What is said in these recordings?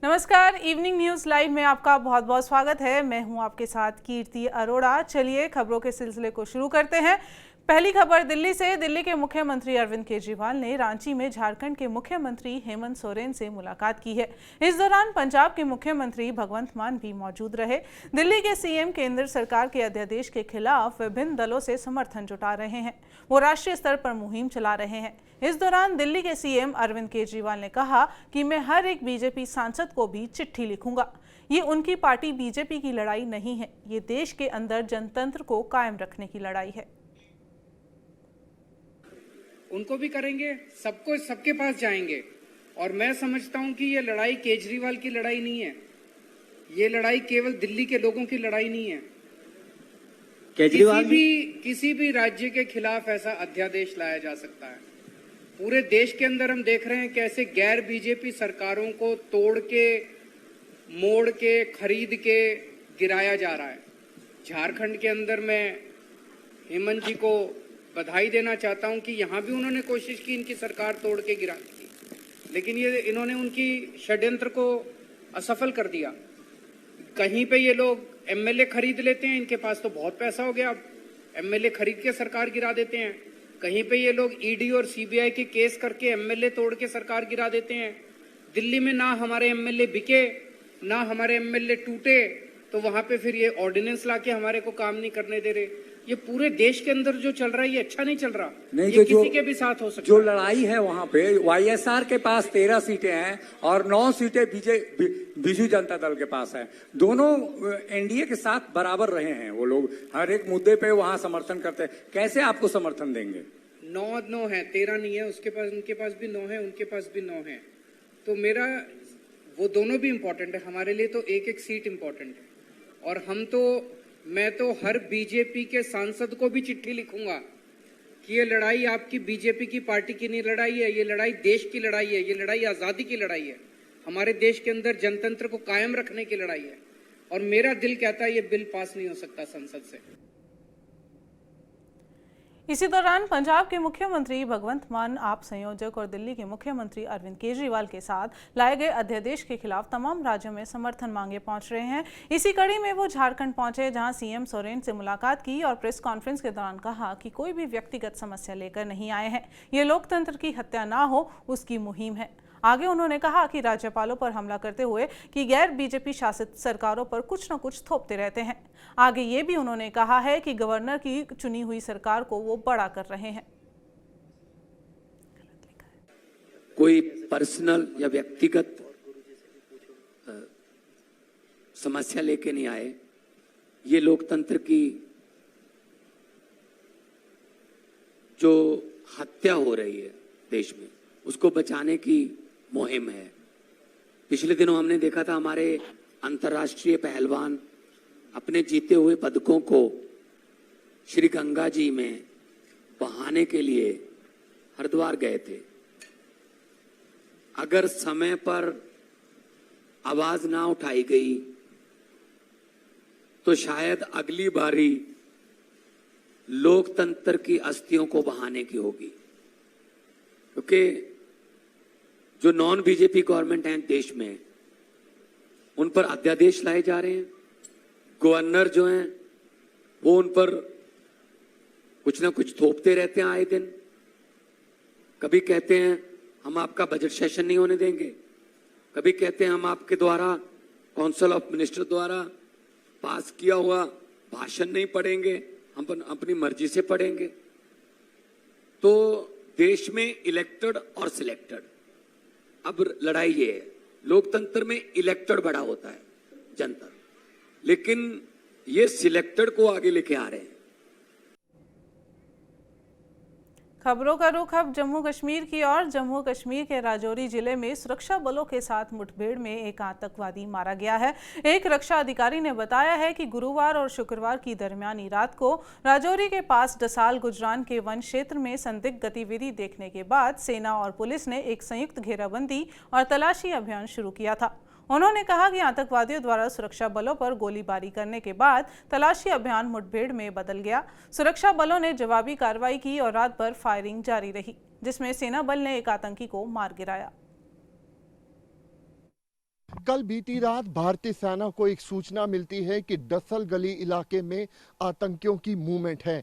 नमस्कार, evening news live में आपका बहुत बहुत स्वागत है। मैं हूं आपके साथ कीर्ति अरोड़ा। चलिए खबरों के सिलसिले को शुरू करते हैं। पहली खबर दिल्ली से। दिल्ली के मुख्यमंत्री अरविंद केजरीवाल ने रांची में झारखंड के मुख्यमंत्री हेमंत सोरेन से मुलाकात की है। इस दौरान पंजाब के मुख्यमंत्री भगवंत मान भी मौजूद रहे। दिल्ली के सीएम केंद्र सरकार के अध्यादेश के खिलाफ विभिन्न दलों से समर्थन जुटा रहे हैं। वो राष्ट्रीय स्तर पर मुहिम चला रहे हैं। इस दौरान दिल्ली के सीएम अरविंद केजरीवाल ने कहा कि मैं हर एक बीजेपी सांसद को भी चिट्ठी लिखूंगा। ये उनकी पार्टी बीजेपी की लड़ाई नहीं है, ये देश के अंदर जनतंत्र को कायम रखने की लड़ाई है। उनको भी करेंगे, सबको सबके पास जाएंगे। और मैं समझता हूं कि ये लड़ाई केजरीवाल की लड़ाई नहीं है, ये लड़ाई केवल दिल्ली के लोगों की लड़ाई नहीं है। केजरीवाल किसी भी राज्य के खिलाफ ऐसा अध्यादेश लाया जा सकता है। पूरे देश के अंदर हम देख रहे हैं कैसे गैर बीजेपी सरकारों को तोड़ के, मोड़ के, खरीद के गिराया जा रहा है। झारखंड के अंदर मैं हेमंत जी को बधाई देना चाहता हूं कि यहां भी उन्होंने कोशिश की इनकी सरकार तोड़ के गिराने की, लेकिन इन्होंने उनकी षड्यंत्र को असफल कर दिया। कहीं पे ये लोग एमएलए खरीद लेते हैं, इनके पास तो बहुत पैसा हो गया, अब एमएलए खरीद के सरकार गिरा देते हैं। कहीं पे ये लोग ईडी और सीबीआई के केस करके एमएलए तोड़ के सरकार गिरा देते हैं। दिल्ली में ना हमारे एमएलए बिके, ना हमारे एमएलए टूटे, तो वहां पे फिर ये ऑर्डिनेंस लाके हमारे को काम नहीं करने दे रहे। ये पूरे देश के अंदर जो चल रहा है ये अच्छा नहीं चल रहा। नहीं, ये किसी के भी साथ हो सकता है। जो लड़ाई है वहां पे वाईएसआर के पास 13 सीटें हैं और 9 सीटें बीजू जनता दल के पास है। दोनों एनडीए के साथ बराबर रहे हैं। वो लोग हर एक मुद्दे पे वहां समर्थन करते हैं। कैसे आपको समर्थन देंगे? 9 है, 13 नहीं है। उसके पास, उनके पास भी 9 है, उनके पास भी 9 है। तो मेरा, वो दोनों भी इम्पोर्टेंट है हमारे लिए। तो एक एक सीट इम्पोर्टेंट है। और मैं तो हर बीजेपी के सांसद को भी चिट्ठी लिखूंगा कि ये लड़ाई आपकी बीजेपी की पार्टी की नहीं लड़ाई है, ये लड़ाई देश की लड़ाई है, ये लड़ाई आजादी की लड़ाई है, हमारे देश के अंदर जनतंत्र को कायम रखने की लड़ाई है। और मेरा दिल कहता है ये बिल पास नहीं हो सकता संसद से। इसी दौरान पंजाब के मुख्यमंत्री भगवंत मान आप संयोजक और दिल्ली के मुख्यमंत्री अरविंद केजरीवाल के साथ लाए गए अध्यादेश के खिलाफ तमाम राज्यों में समर्थन मांगे पहुंच रहे हैं। इसी कड़ी में वो झारखंड पहुंचे, जहां सीएम सोरेन से मुलाकात की और प्रेस कॉन्फ्रेंस के दौरान कहा कि कोई भी व्यक्तिगत समस्या लेकर नहीं आए हैं, ये लोकतंत्र की हत्या ना हो उसकी मुहिम है। आगे उन्होंने कहा कि राज्यपालों पर हमला करते हुए कि गैर बीजेपी शासित सरकारों पर कुछ न कुछ थोपते रहते हैं। आगे ये भी उन्होंने कहा है कि गवर्नर की चुनी हुई सरकार को वो बड़ा कर रहे हैं। कोई पर्सनल या व्यक्तिगत समस्या लेके नहीं आए। ये लोकतंत्र की जो हत्या हो रही है देश में, उसको बचाने की मुहिम है। पिछले दिनों हमने देखा था हमारे अंतर्राष्ट्रीय पहलवान अपने जीते हुए पदकों को श्री गंगा जी में बहाने के लिए हरिद्वार गए थे। अगर समय पर आवाज ना उठाई गई तो शायद अगली बारी लोकतंत्र की अस्थियों को बहाने की होगी। क्योंकि जो नॉन बीजेपी गवर्नमेंट है देश में, उन पर अध्यादेश लाए जा रहे हैं। गवर्नर जो हैं वो उन पर कुछ ना कुछ थोपते रहते हैं आए दिन। कभी कहते हैं हम आपका बजट सेशन नहीं होने देंगे, कभी कहते हैं हम आपके द्वारा काउंसिल ऑफ मिनिस्टर द्वारा पास किया हुआ भाषण नहीं पढ़ेंगे, हम अपनी मर्जी से पढ़ेंगे। तो देश में इलेक्टेड और सिलेक्टेड, अब लड़ाई ये है। लोकतंत्र में इलेक्टेड बड़ा होता है जनता, लेकिन ये सिलेक्टेड को आगे लेके आ रहे हैं। खबरों का रुख अब जम्मू कश्मीर की ओर। जम्मू कश्मीर के राजौरी जिले में सुरक्षा बलों के साथ मुठभेड़ में एक आतंकवादी मारा गया है। एक रक्षा अधिकारी ने बताया है कि गुरुवार और शुक्रवार की दरमियानी रात को राजौरी के पास डसाल गुजरान के वन क्षेत्र में संदिग्ध गतिविधि देखने के बाद सेना और पुलिस ने एक संयुक्त घेराबंदी और तलाशी अभियान शुरू किया था। उन्होंने कहा कि आतंकवादियों द्वारा सुरक्षा बलों पर गोलीबारी करने के बाद तलाशी अभियान मुठभेड़ में बदल गया। सुरक्षा बलों ने जवाबी कार्रवाई की और रात भर फायरिंग जारी रही, जिसमें सेना बल ने एक आतंकी को मार गिराया। कल बीती रात भारतीय सेना को एक सूचना मिलती है कि डसल गली इलाके में आतंकियों की मूवमेंट है।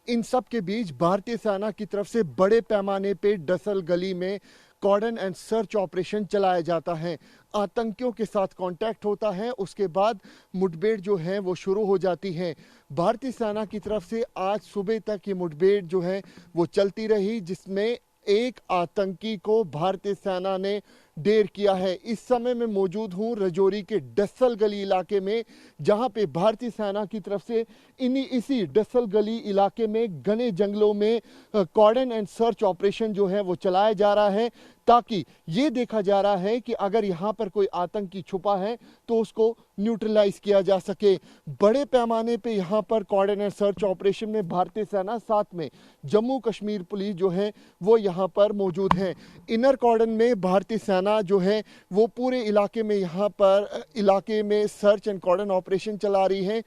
इन सब के बीच भारतीय सेना की तरफ से बड़े पैमाने पे डसल गली में कॉर्डन एंड सर्च ऑपरेशन चलाया जाता है। आतंकियों के साथ कांटेक्ट होता है, उसके बाद मुठभेड़ जो है वो शुरू हो जाती है। भारतीय सेना की तरफ से आज सुबह तक ये मुठभेड़ जो है वो चलती रही, जिसमें एक आतंकी को भारतीय सेना ने ढेर किया है। इस समय मैं मौजूद हूं रजौरी के डसल गली इलाके में, जहां पे भारतीय सेना की तरफ से इसी डसल गली इलाके में घने जंगलों में कॉर्डन एंड सर्च ऑपरेशन जो है वो चलाया जा रहा है, ताकि ये देखा जा रहा है कि अगर यहाँ पर कोई आतंकी छुपा है तो उसको न्यूट्रलाइज किया जा सके। बड़े पैमाने पे यहाँ पर कॉर्डन एंड सर्च ऑपरेशन में भारतीय सेना, साथ में जम्मू कश्मीर पुलिस जो है वो यहाँ पर मौजूद है। इनर कॉर्डन में भारतीय सेना जो है वो पूरे इलाके में यहाँ पर इलाके में सर्च एंड कॉर्डन ऑपरेशन चला रही है।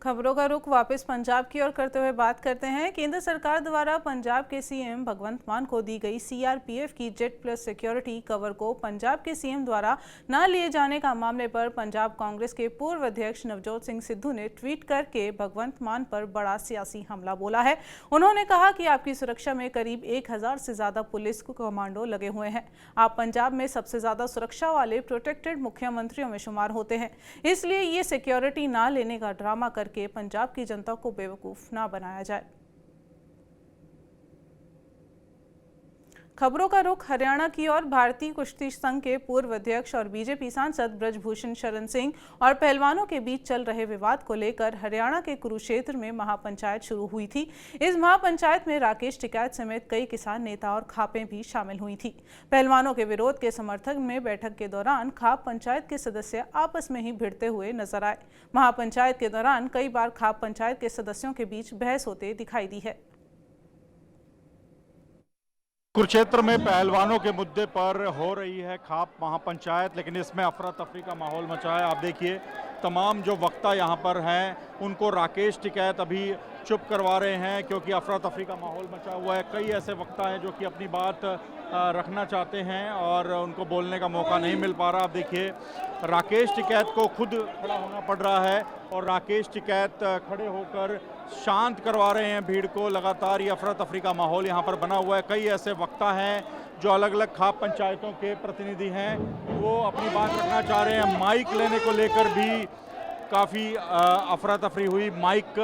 खबरों का रुख वापस पंजाब की ओर करते हुए बात करते हैं। केंद्र सरकार द्वारा पंजाब के सीएम भगवंत मान को दी गई सीआरपीएफ की जेट प्लस सिक्योरिटी कवर को पंजाब के सीएम द्वारा न लिए जाने का मामले पर पंजाब कांग्रेस के पूर्व अध्यक्ष नवजोत सिंह सिद्धू ने ट्वीट करके भगवंत मान पर बड़ा सियासी हमला बोला है। उन्होंने कहा कि आपकी सुरक्षा में करीब 1000 से ज्यादा पुलिस कमांडो लगे हुए हैं। आप पंजाब में सबसे ज्यादा सुरक्षा वाले प्रोटेक्टेड मुख्यमंत्रियों में शुमार होते हैं, इसलिए ये सिक्योरिटी ना लेने का ड्रामा करके कि पंजाब की जनता को बेवकूफ ना बनाया जाए। खबरों का रुख हरियाणा की ओर। भारतीय कुश्ती संघ के पूर्व अध्यक्ष और बीजेपी सांसद ब्रजभूषण शरण सिंह और पहलवानों के बीच चल रहे विवाद को लेकर हरियाणा के कुरुक्षेत्र में महापंचायत शुरू हुई थी। इस महापंचायत में राकेश टिकैत समेत कई किसान नेता और खापें भी शामिल हुई थी। पहलवानों के विरोध के समर्थन में बैठक के दौरान खाप पंचायत के सदस्य आपस में ही भिड़ते हुए नजर आए। महापंचायत के दौरान कई बार खाप पंचायत के सदस्यों के बीच बहस होते दिखाई दी है। कुरुक्षेत्र में पहलवानों के मुद्दे पर हो रही है खाप महापंचायत, लेकिन इसमें अफरा तफरी का माहौल मचा है। आप देखिए तमाम जो वक्ता यहाँ पर हैं उनको राकेश टिकैत अभी चुप करवा रहे हैं, क्योंकि अफरा तफरी का माहौल मचा हुआ है। कई ऐसे वक्ता हैं जो कि अपनी बात रखना चाहते हैं और उनको बोलने का मौका नहीं मिल पा रहा। आप देखिए राकेश टिकैत को खुद खड़ा होना पड़ रहा है और राकेश टिकैत खड़े होकर शांत करवा रहे हैं भीड़ को। लगातार ये अफरा तफरी का माहौल यहाँ पर बना हुआ है। कई ऐसे वक्ता हैं जो अलग अलग खाप पंचायतों के प्रतिनिधि हैं, वो अपनी बात रखना चाह रहे हैं। माइक लेने को लेकर भी काफ़ी अफरा तफरी हुई, माइक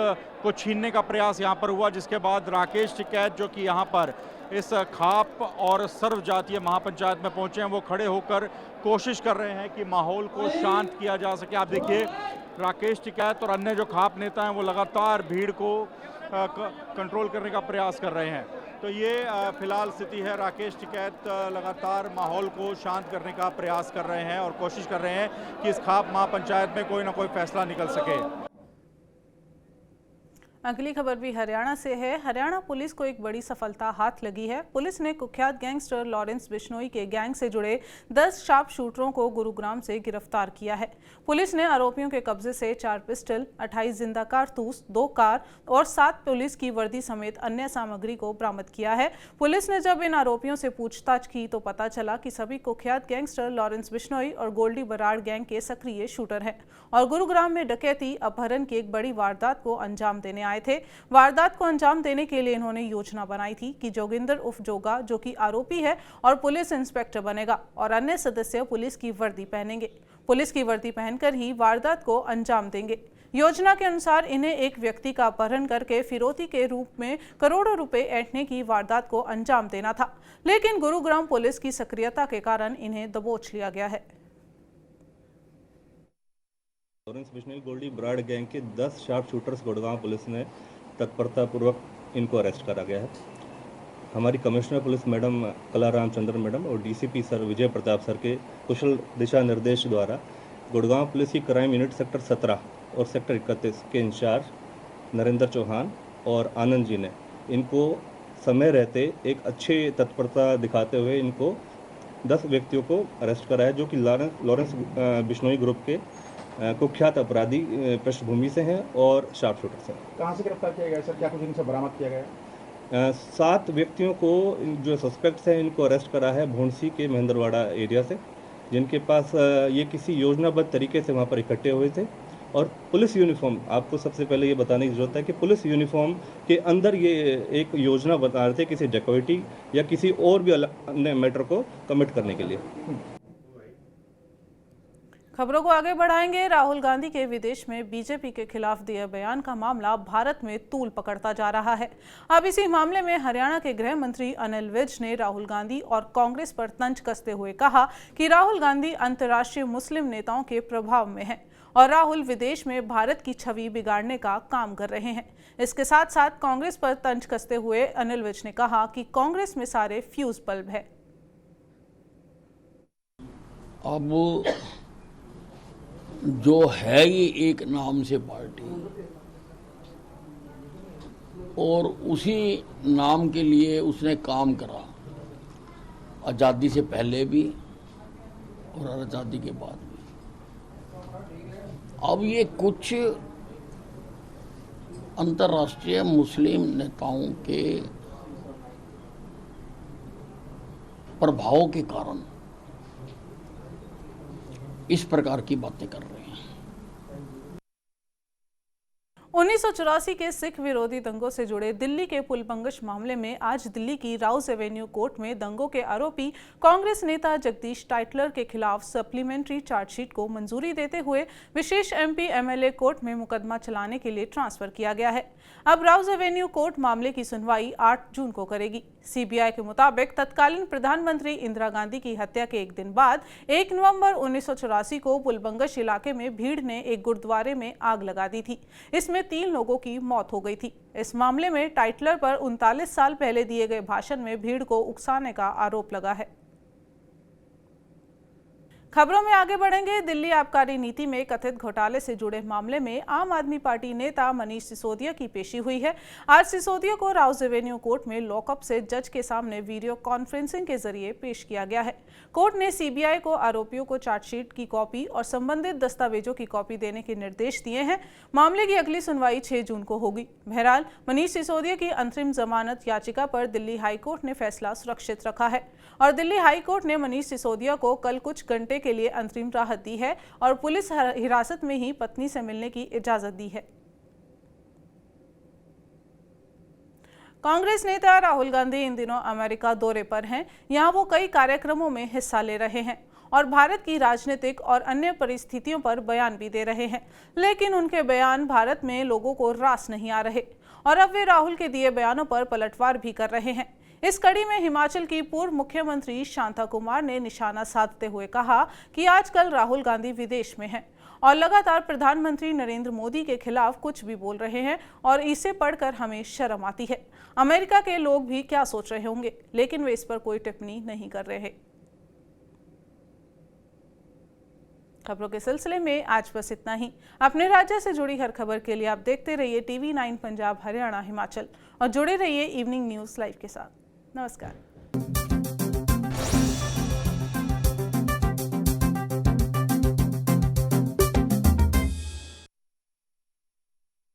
को छीनने का प्रयास यहाँ पर हुआ, जिसके बाद राकेश टिकैत जो कि यहाँ पर इस खाप और सर्व जातीय महापंचायत में पहुँचे हैं, वो खड़े होकर कोशिश कर रहे हैं कि माहौल को शांत किया जा सके। आप देखिए राकेश टिकैत और अन्य जो खाप नेता हैं वो लगातार भीड़ को कंट्रोल करने का प्रयास कर रहे हैं। तो ये फिलहाल स्थिति है। राकेश टिकैत लगातार माहौल को शांत करने का प्रयास कर रहे हैं और कोशिश कर रहे हैं कि इस खाप महापंचायत में कोई ना कोई फैसला निकल सके। अगली खबर भी हरियाणा से है। हरियाणा पुलिस को एक बड़ी सफलता हाथ लगी है। पुलिस ने कुख्यात गैंगस्टर लॉरेंस बिश्नोई के गैंग से जुड़े 10 शार्प शूटरों को गुरुग्राम से गिरफ्तार किया है। पुलिस ने आरोपियों के कब्जे से 4 पिस्टल, 28 जिंदा कारतूस, 2 कार और 7 पुलिस की वर्दी समेत अन्य सामग्री को बरामद किया है। पुलिस ने जब इन आरोपियों से पूछताछ की तो पता चला कि सभी कुख्यात गैंगस्टर लॉरेंस बिश्नोई और गोल्डी बराड़ गैंग के सक्रिय शूटर हैं और गुरुग्राम में डकैती अपहरण की एक बड़ी वारदात को अंजाम देने आए थे। वारदात को अंजाम देने के लिए इन्होंने योजना बनाई थी कि जोगिंदर उर्फ जोगा, जो कि आरोपी है और पुलिस इंस्पेक्टर बनेगा, और अन्य सदस्य पुलिस की वर्दी पहनेंगे। पुलिस की वर्दी पहनकर ही वारदात को अंजाम देंगे। योजना के अनुसार इन्हें एक व्यक्ति का अपहरण करके फिरौती के रूप में करोड़ों रुपए ऐंठने की वारदात को अंजाम देना था, लेकिन गुरुग्राम पुलिस की सक्रियता के कारण इन्हें दबोच लिया गया है। लॉरेंस बिश्नोई गोल्डी बराड़ गैंग के 10 शार्प शूटर्स गुड़गांव पुलिस ने तत्परतापूर्वक इनको अरेस्ट करा गया है। हमारी कमिश्नर पुलिस मैडम कला रामचंद्र मैडम और DCP sir Vijay Pratap sir के कुशल दिशा निर्देश द्वारा गुड़गांव पुलिस की क्राइम यूनिट सेक्टर 17 और सेक्टर 31 के इंचार्ज नरेंद्र चौहान और आनंद जी ने इनको समय रहते एक अच्छे तत्परता दिखाते हुए इनको 10 व्यक्तियों को अरेस्ट करा है, जो कि लॉरेंस बिश्नोई ग्रुप के कुख्यात अपराधी पृष्ठभूमि से हैं और शार्प शूटर से। कहाँ से गिरफ्तार किया गया सर? क्या कुछ इनसे बरामद किया गया? 7 व्यक्तियों को जो सस्पेक्ट्स हैं इनको अरेस्ट करा है भोंसी के महेंद्रवाड़ा एरिया से। जिनके पास ये किसी योजनाबद्ध तरीके से वहाँ पर इकट्ठे हुए थे। और पुलिस यूनिफॉर्म, आपको सबसे पहले ये बताने की ज़रूरत है कि पुलिस यूनिफॉर्म के अंदर ये एक योजना बता रहे थे किसी डकैती या किसी और भी अन्य मैटर को कमिट करने के लिए। खबरों को आगे बढ़ाएंगे। राहुल गांधी के विदेश में बीजेपी के खिलाफ दिए बयान का मामला भारत में तूल पकड़ता जा रहा है। अब इसी मामले में हरियाणा के गृह मंत्री अनिल विज ने राहुल गांधी और कांग्रेस पर तंज कसते हुए कहा कि राहुल गांधी अंतर्राष्ट्रीय मुस्लिम नेताओं के प्रभाव में हैं और राहुल विदेश में भारत की छवि बिगाड़ने का काम कर रहे हैं। इसके साथ साथ कांग्रेस पर तंज कसते हुए अनिल विज ने कहा कि कांग्रेस में सारे फ्यूज बल्ब है। अब जो है ये एक नाम से पार्टी और उसी नाम के लिए उसने काम करा, आज़ादी से पहले भी और आज़ादी के बाद भी। अब ये कुछ अंतर्राष्ट्रीय मुस्लिम नेताओं के प्रभाव के कारण इस प्रकार की बातें कर रहे हैं। 1984 के सिख विरोधी दंगों से जुड़े दिल्ली के पुलबंगश मामले में आज दिल्ली की राउज एवेन्यू कोर्ट में दंगों के आरोपी कांग्रेस नेता जगदीश टाइटलर के खिलाफ सप्लीमेंट्री चार्जशीट को मंजूरी देते हुए विशेष एमपी एमएलए कोर्ट में मुकदमा चलाने के लिए ट्रांसफर किया गया है। अब राउज एवेन्यू कोर्ट मामले की सुनवाई 8 जून को करेगी। सीबीआई के मुताबिक तत्कालीन प्रधानमंत्री इंदिरा गांधी की हत्या के एक दिन बाद 1 नवंबर 1984 को पुलबंगश इलाके में भीड़ ने एक गुरुद्वारे में आग लगा दी थी। इसमें 3 लोगों की मौत हो गई थी। इस मामले में टाइटलर पर 39 साल पहले दिए गए भाषण में भीड़ को उकसाने का आरोप लगा है। खबरों में आगे बढ़ेंगे। दिल्ली आबकारी नीति में कथित घोटाले से जुड़े मामले में आम आदमी पार्टी नेता मनीष सिसोदिया की पेशी हुई है। आज सिसोदिया को राउज एवेन्यू कोर्ट में लॉकअप से जज के सामने वीडियो कॉन्फ्रेंसिंग के जरिए पेश किया गया है। कोर्ट ने सीबीआई को आरोपियों को चार्जशीट की कॉपी और संबंधित दस्तावेजों की कॉपी देने के निर्देश दिए हैं। मामले की अगली सुनवाई 6 जून को होगी। बहरहाल मनीष सिसोदिया की अंतरिम जमानत याचिका पर दिल्ली हाईकोर्ट ने फैसला सुरक्षित रखा है और दिल्ली हाईकोर्ट ने मनीष सिसोदिया को कल कुछ घंटे के लिए अंतरिम राहत दी है और पुलिस हिरासत में ही पत्नी से मिलने की इजाजत दी है। कांग्रेस नेता राहुल गांधी इन दिनों अमेरिका दौरे पर हैं। यहां वो कई कार्यक्रमों में हिस्सा ले रहे हैं और भारत की राजनीतिक और अन्य परिस्थितियों पर बयान भी दे रहे हैं, लेकिन उनके बयान भारत में लोगों को रास नहीं आ रहे और अब वे राहुल के दिए बयानों पर पलटवार भी कर रहे हैं। इस कड़ी में हिमाचल की पूर्व मुख्यमंत्री शांता कुमार ने निशाना साधते हुए कहा कि आजकल राहुल गांधी विदेश में हैं और लगातार प्रधानमंत्री नरेंद्र मोदी के खिलाफ कुछ भी बोल रहे हैं और इसे पढ़कर हमें शर्म आती है। अमेरिका के लोग भी क्या सोच रहे होंगे, लेकिन वे इस पर कोई टिप्पणी नहीं कर रहे। खबरों के सिलसिले में आज बस इतना ही। अपने राज्य से जुड़ी हर खबर के लिए आप देखते रहिए TV9 पंजाब हरियाणा हिमाचल और जुड़े रहिए इवनिंग न्यूज़ लाइव के साथ। नमस्कार।